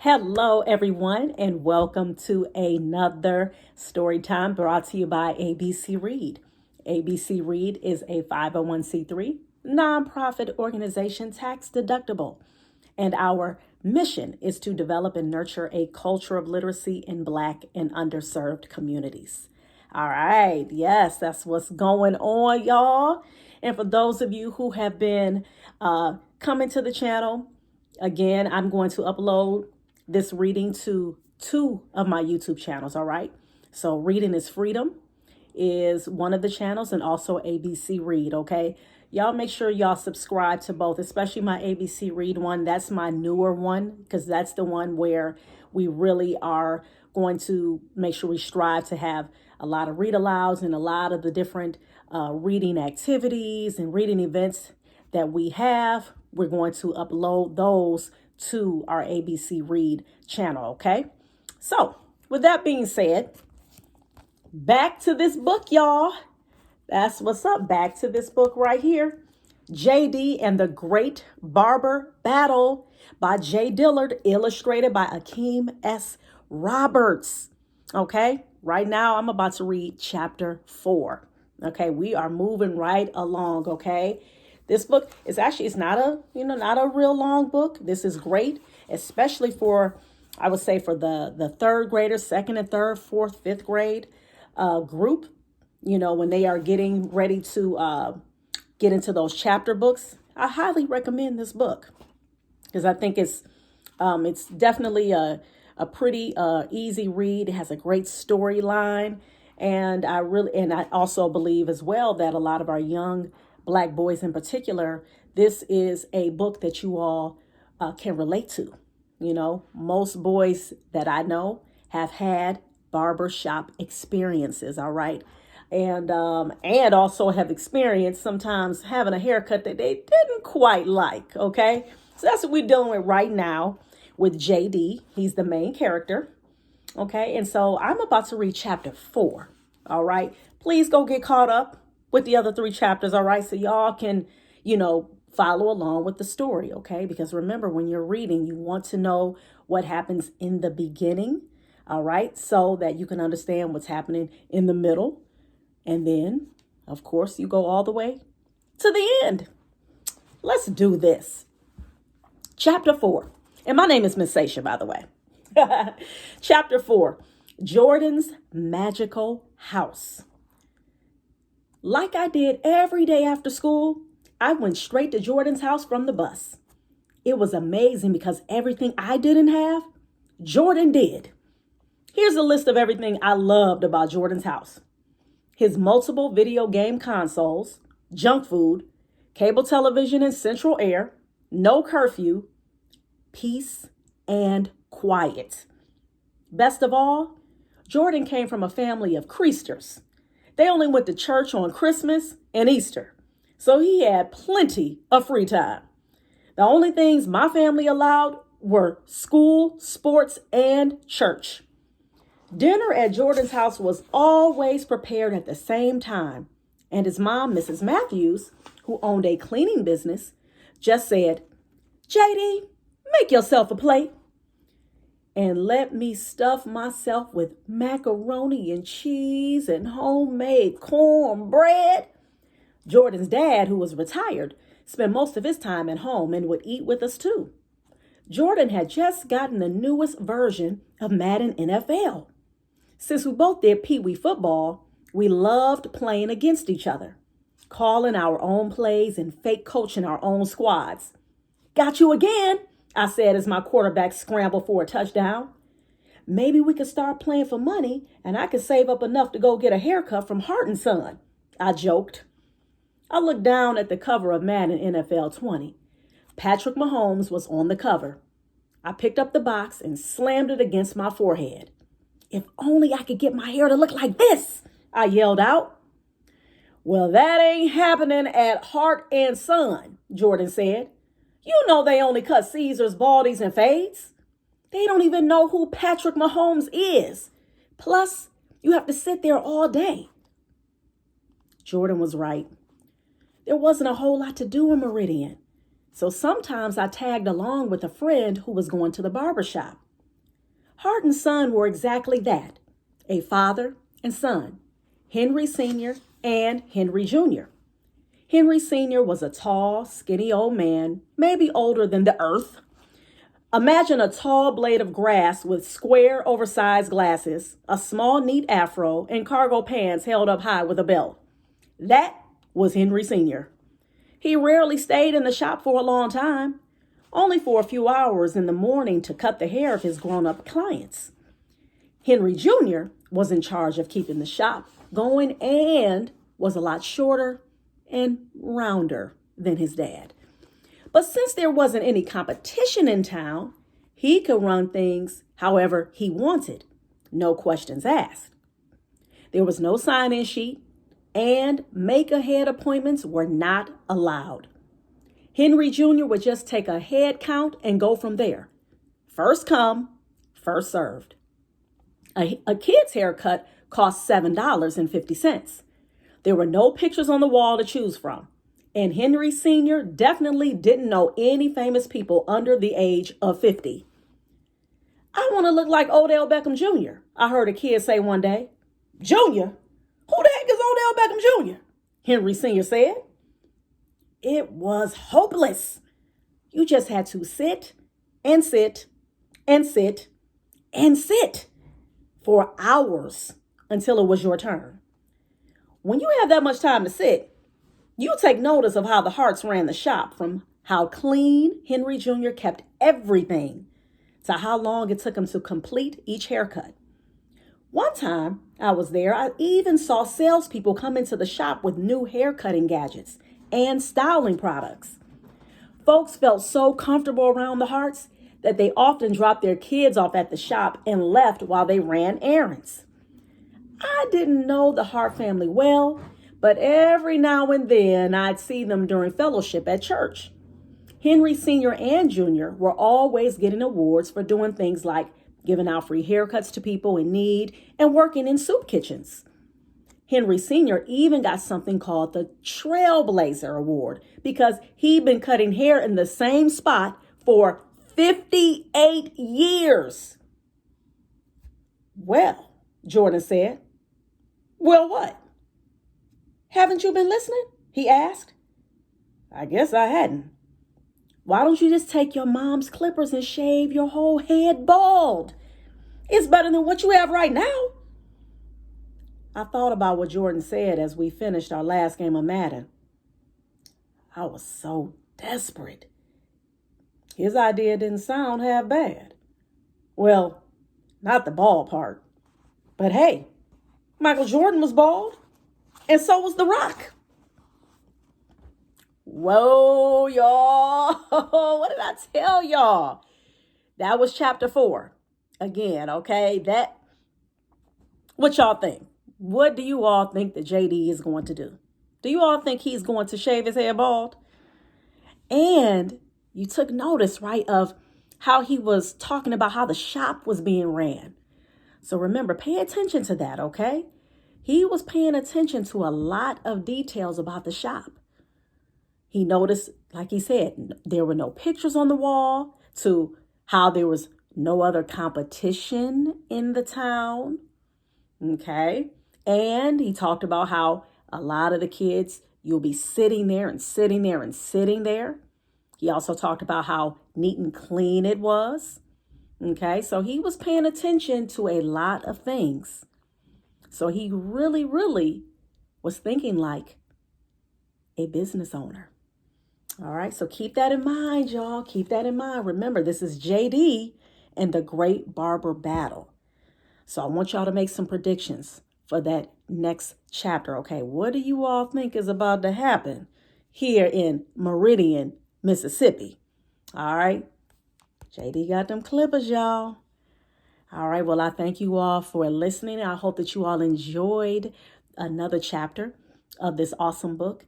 Hello, everyone, and welcome to another story time brought to you by ABC Read. ABC Read is a 501c3 nonprofit organization, tax deductible, and our mission is to develop and nurture a culture of literacy in Black and underserved communities. All right, yes, that's what's going on, y'all. And for those of you who have been coming to the channel, again, I'm going to upload this reading to two of my YouTube channels, all right? So Reading is Freedom is one of the channels, and also ABC Read, okay? Y'all make sure y'all subscribe to both, especially my ABC Read one. That's my newer one because that's the one where we really are going to make sure we strive to have a lot of read alouds and a lot of the different reading activities and reading events that we have. We're going to upload those to our ABC Read channel, okay? So, with that being said, back to this book, y'all. That's what's up. Back to this book right here. JD and the Great Barber Battle by J. Dillard, illustrated by Akeem S. Roberts. Okay, right now I'm about to read chapter 4. Okay, we are moving right along, okay? This book is actually, it's not a real long book. This is great, especially for, I would say, for the third graders, second and third, fourth, fifth grade group, when they are getting ready to get into those chapter books. I highly recommend this book because I think it's definitely a pretty easy read. It has a great storyline. And I also believe as well that a lot of our young Black boys in particular, this is a book that you all can relate to. Most boys that I know have had barbershop experiences, all right? And also have experienced sometimes having a haircut that they didn't quite like, okay? So that's what we're dealing with right now with JD. He's the main character, okay? And so I'm about to read chapter 4, all right? Please go get caught up with the other 3 chapters, all right? So y'all can, follow along with the story, okay? Because remember, when you're reading, you want to know what happens in the beginning, all right? So that you can understand what's happening in the middle. And then, of course, you go all the way to the end. Let's do this. Chapter 4. And my name is Miss Sasha, by the way. Chapter 4. Jordan's Magical House. Like I did every day after school, I went straight to Jordan's house from the bus. It was amazing because everything I didn't have, Jordan did. Here's a list of everything I loved about Jordan's house. His multiple video game consoles, junk food, cable television and central air, no curfew, peace and quiet. Best of all, Jordan came from a family of Creasters. They only went to church on Christmas and Easter, so he had plenty of free time. The only things my family allowed were school, sports, and church. Dinner at Jordan's house was always prepared at the same time, and his mom, Mrs. Matthews, who owned a cleaning business, just said, "JD, make yourself a plate," and let me stuff myself with macaroni and cheese and homemade cornbread. Jordan's dad, who was retired, spent most of his time at home and would eat with us too. Jordan had just gotten the newest version of Madden NFL. Since we both did Pee Wee football, we loved playing against each other, calling our own plays and fake coaching our own squads. "Got you again," I said as my quarterback scrambled for a touchdown. "Maybe we could start playing for money and I could save up enough to go get a haircut from Hart & Son," I joked. I looked down at the cover of Madden NFL 20. Patrick Mahomes was on the cover. I picked up the box and slammed it against my forehead. "If only I could get my hair to look like this," I yelled out. "Well, that ain't happening at Hart & Son," Jordan said. "You know they only cut Caesar's, baldies, and fades. They don't even know who Patrick Mahomes is. Plus, you have to sit there all day." Jordan was right. There wasn't a whole lot to do in Meridian, so sometimes I tagged along with a friend who was going to the barber shop. Hart and Son were exactly that, a father and son, Henry Sr. and Henry Jr. Henry Sr. was a tall, skinny old man, maybe older than the earth. Imagine a tall blade of grass with square, oversized glasses, a small, neat afro, and cargo pants held up high with a belt. That was Henry Sr. He rarely stayed in the shop for a long time, only for a few hours in the morning to cut the hair of his grown-up clients. Henry Jr. was in charge of keeping the shop going and was a lot shorter and rounder than his dad. But since there wasn't any competition in town, he could run things however he wanted, no questions asked. There was no sign-in sheet, and make-ahead appointments were not allowed. Henry Jr. would just take a head count and go from there. First come, first served. A kid's haircut cost $7.50. There were no pictures on the wall to choose from. And Henry Sr. definitely didn't know any famous people under the age of 50. I want to look like Odell Beckham Jr., I heard a kid say one day. Junior? Who the heck is Odell Beckham Jr.? Henry Sr. said. It was hopeless. You just had to sit and sit and sit and sit for hours until it was your turn. When you have that much time to sit, you take notice of how the Harts ran the shop, from how clean Henry Jr. kept everything to how long it took him to complete each haircut. One time I was there, I even saw salespeople come into the shop with new haircutting gadgets and styling products. Folks felt so comfortable around the Harts that they often dropped their kids off at the shop and left while they ran errands. I didn't know the Hart family well, but every now and then I'd see them during fellowship at church. Henry Sr. and Jr. were always getting awards for doing things like giving out free haircuts to people in need and working in soup kitchens. Henry Sr. even got something called the Trailblazer Award because he'd been cutting hair in the same spot for 58 years. Well, Jordan said. Well, what? Haven't you been listening? He asked. I guess I hadn't. Why don't you just take your mom's clippers and shave your whole head bald? It's better than what you have right now. I thought about what Jordan said as we finished our last game of Madden. I was so desperate. His idea didn't sound half bad. Well, not the bald part. But hey, Michael Jordan was bald, and so was The Rock. Whoa, y'all. What did I tell y'all? That was chapter 4. Again, okay? What y'all think? What do you all think that JD is going to do? Do you all think he's going to shave his head bald? And you took notice, right, of how he was talking about how the shop was being ran. So remember, pay attention to that, okay? He was paying attention to a lot of details about the shop. He noticed, like he said, there were no pictures on the wall, to how there was no other competition in the town, okay? And he talked about how a lot of the kids, you'll be sitting there and sitting there and sitting there. He also talked about how neat and clean it was, okay? So he was paying attention to a lot of things. So he really, really was thinking like a business owner. All right, so keep that in mind, y'all. Keep that in mind. Remember, this is JD and the Great Barber Battle. So I want y'all to make some predictions for that next chapter, okay? What do you all think is about to happen here in Meridian, Mississippi? All right, JD got them clippers, y'all. All right, well, I thank you all for listening. I hope that you all enjoyed another chapter of this awesome book.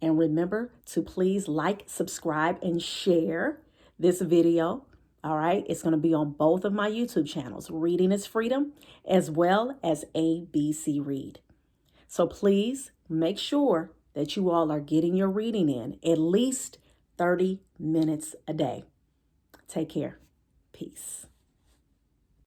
And remember to please like, subscribe, and share this video. All right, it's going to be on both of my YouTube channels, Reading is Freedom, as well as ABC Read. So please make sure that you all are getting your reading in at least 30 minutes a day. Take care. Peace.